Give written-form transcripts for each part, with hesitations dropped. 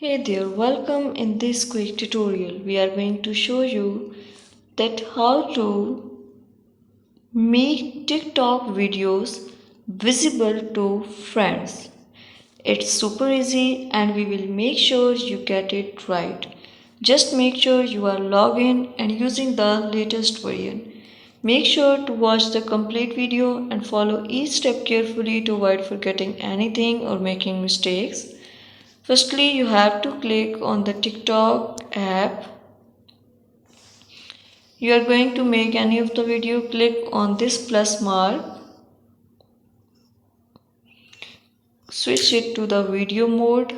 Hey there, welcome. In this quick tutorial we are going to show you that how to make TikTok videos visible to friends. It's super easy and we will make sure you get it right. Just make sure you are logged in and using the latest version. Make sure to watch the complete video and follow each step carefully to avoid forgetting anything or making mistakes. Firstly, you have to click on the TikTok app. You are going to make any of the video, click on this plus mark, switch it to the video mode.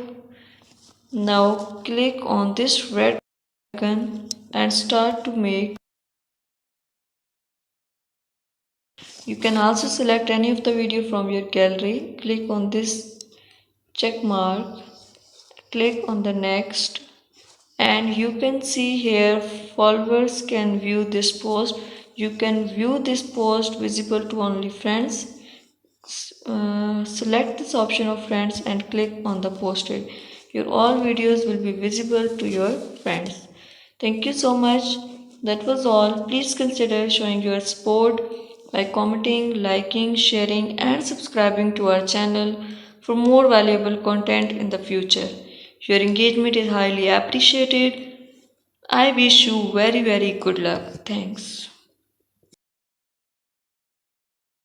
Now click on this red icon and start to make. You can also select any of the video from your gallery. Click on this check mark, click on the next, and you can see here followers can view this post. You can view this post visible to only friends. Select this option of friends and click on the posted. Your all videos will be visible to your friends. Thank you so much. That was all. Please consider showing your support by commenting, liking, sharing and subscribing to our channel for more valuable content in the future. Your engagement is highly appreciated. I wish you very good luck. Thanks.